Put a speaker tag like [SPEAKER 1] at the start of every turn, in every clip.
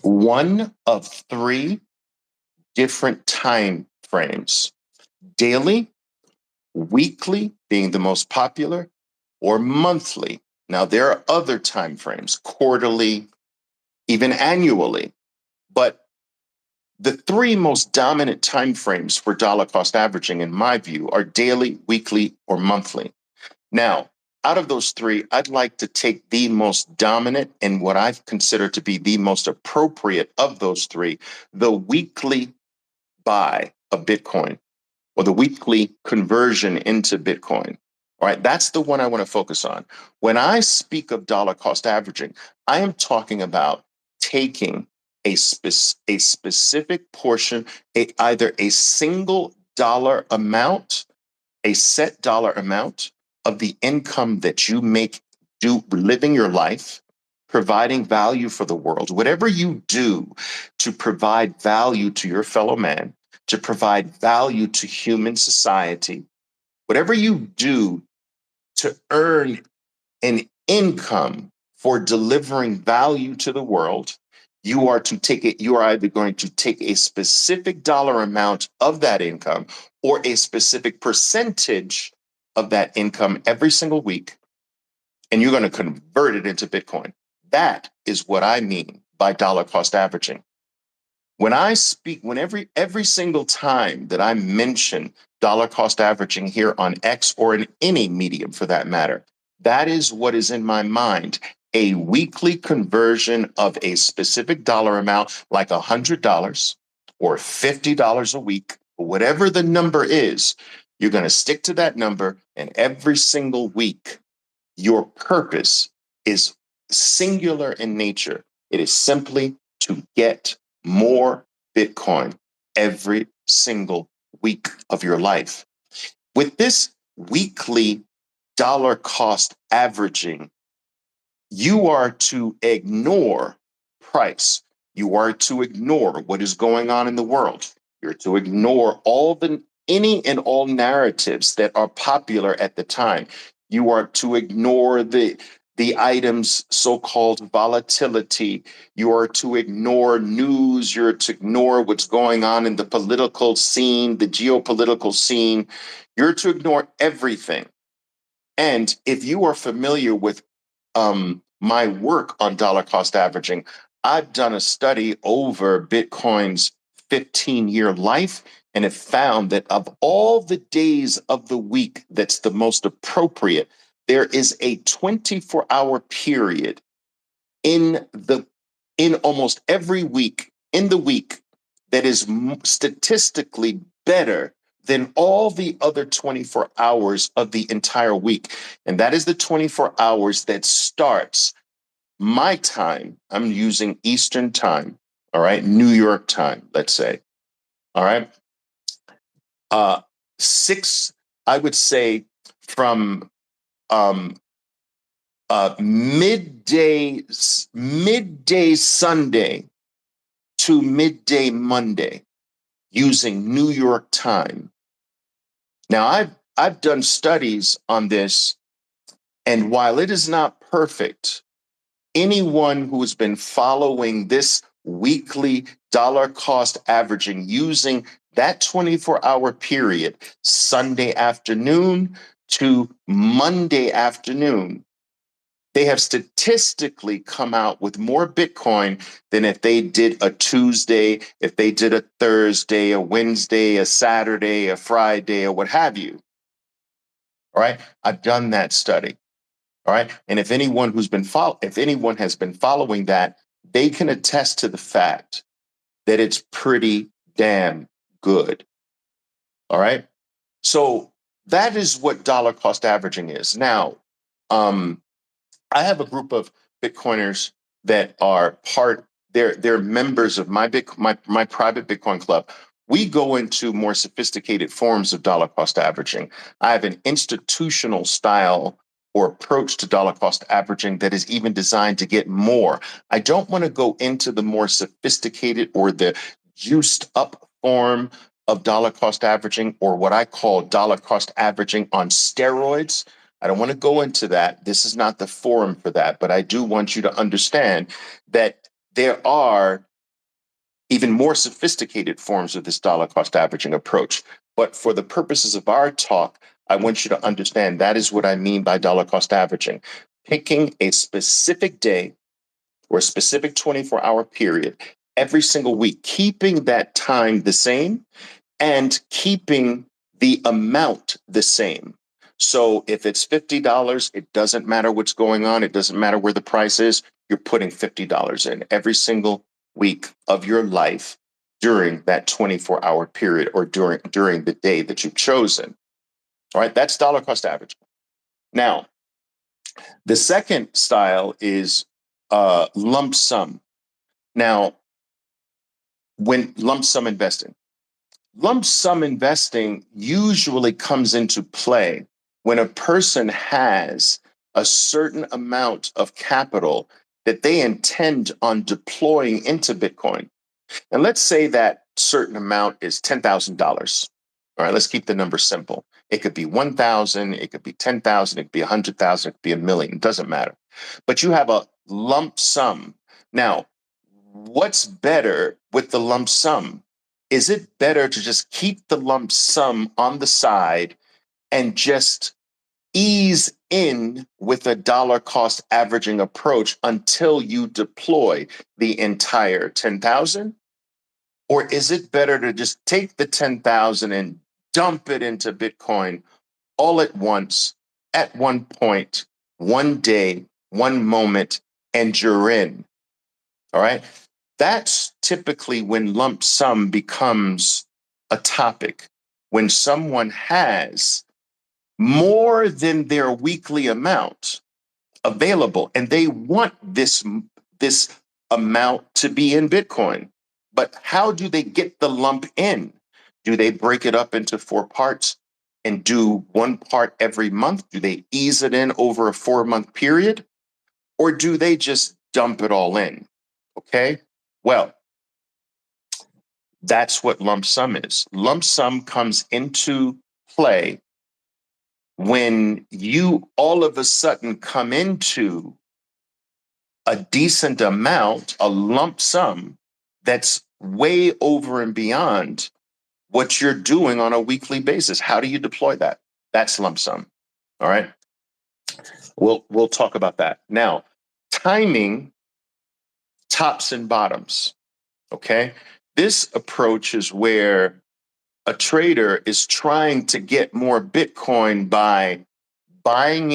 [SPEAKER 1] one of three different time frames: daily, weekly being the most popular, or monthly. Now, there are other time frames, quarterly, even annually, but the three most dominant time frames for dollar cost averaging, in my view, are daily, weekly, or monthly. Now, out of those three, I'd like to take the most dominant and what I consider to be the most appropriate of those three, the weekly buy of Bitcoin, or the weekly conversion into Bitcoin. All right, that's the one I want to focus on. When I speak of dollar cost averaging, I am talking about taking a specific portion, either a single dollar amount, a set dollar amount of the income that you make living your life, providing value for the world, whatever you do to provide value to your fellow man, to provide value to human society, whatever you do to earn an income for delivering value to the world, you are to take it. You are either going to take a specific dollar amount of that income or a specific percentage of that income every single week, and you're going to convert it into Bitcoin. That is what I mean by dollar cost averaging. When I speak, every single time that I mention dollar cost averaging here on X or in any medium for that matter, that is what is in my mind. A weekly conversion of a specific dollar amount, like $100 or $50 a week, or whatever the number is, you're going to stick to that number, and every single week, your purpose is singular in nature. It is simply to get more Bitcoin every single week of your life. With this weekly dollar cost averaging, you are to ignore price. You are to ignore what is going on in the world. You're to ignore any and all narratives that are popular at the time. You are to ignore the items so-called volatility. You are to ignore news. You're to ignore what's going on in the political scene, the geopolitical scene. You're to ignore everything. And if you are familiar with my work on dollar cost averaging, I've done a study over Bitcoin's 15-year life, and have found that of all the days of the week that's the most appropriate, there is a 24-hour period in almost every week in the week that is statistically better than all the other 24 hours of the entire week. And that is the 24 hours that starts my time. I'm using Eastern time, all right? New York time, let's say, all right? I would say from midday Sunday to midday Monday, using New York time. Now, I've done studies on this, and while it is not perfect, anyone who has been following this weekly dollar cost averaging using that 24-hour period, Sunday afternoon to Monday afternoon, they have statistically come out with more Bitcoin than if they did a Tuesday, if they did a Thursday, a Wednesday, a Saturday, a Friday, or what have you. All right. I've done that study. All right. And if anyone has been following that, they can attest to the fact that it's pretty damn good. All right. So that is what dollar cost averaging is. Now, I have a group of Bitcoiners that are they're members of my private Bitcoin club. We go into more sophisticated forms of dollar cost averaging. I have an institutional style or approach to dollar cost averaging that is even designed to get more. I don't want to go into the more sophisticated or the juiced up form of dollar cost averaging, or what I call dollar cost averaging on steroids. I don't want to go into that. This is not the forum for that, but I do want you to understand that there are even more sophisticated forms of this dollar cost averaging approach. But for the purposes of our talk, I want you to understand that is what I mean by dollar cost averaging. Picking a specific day or a specific 24-hour period every single week, keeping that time the same and keeping the amount the same. So if it's $50, it doesn't matter what's going on. It doesn't matter where the price is. You're putting $50 in every single week of your life during that 24-hour period or during the day that you've chosen. All right, that's dollar cost averaging. Now, the second style is lump sum. Now, when lump sum investing, usually comes into play when a person has a certain amount of capital that they intend on deploying into Bitcoin. And let's say that certain amount is $10,000. All right, let's keep the number simple. It could be 1,000, it could be 10,000, it could be 100,000, it could be a million, it doesn't matter. But you have a lump sum. Now, what's better with the lump sum? Is it better to just keep the lump sum on the side and just ease in with a dollar cost averaging approach until you deploy the entire 10,000? Or is it better to just take the 10,000 and dump it into Bitcoin all at once, at one point, one day, one moment, and you're in? All right. That's typically when lump sum becomes a topic, when someone has more than their weekly amount available and they want this amount to be in Bitcoin. But how do they get the lump in? Do they break it up into 4 parts and do one part every month? Do they ease it in over a 4-month period? Or do they just dump it all in? Okay. Well, that's what lump sum is. Lump sum comes into play when you all of a sudden come into a decent amount, a lump sum that's way over and beyond what you're doing on a weekly basis. How do you deploy that? That's lump sum. All right. We'll talk about that. Now, timing tops and bottoms. Okay. This approach is where a trader is trying to get more Bitcoin by buying the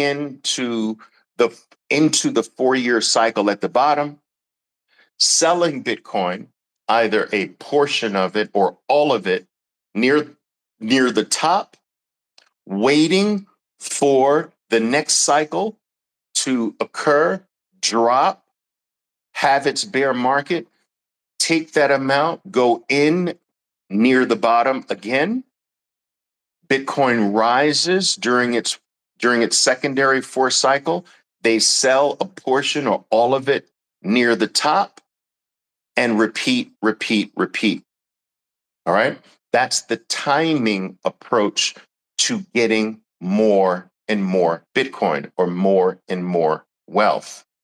[SPEAKER 1] into the 4-year cycle at the bottom, selling Bitcoin, either a portion of it or all of it near the top, waiting for the next cycle to occur, drop, have its bear market, take that amount, go in near the bottom again. Bitcoin rises during its secondary 4 cycle. They sell a portion or all of it near the top and repeat, repeat, repeat. All right. That's the timing approach to getting more and more Bitcoin or more and more wealth.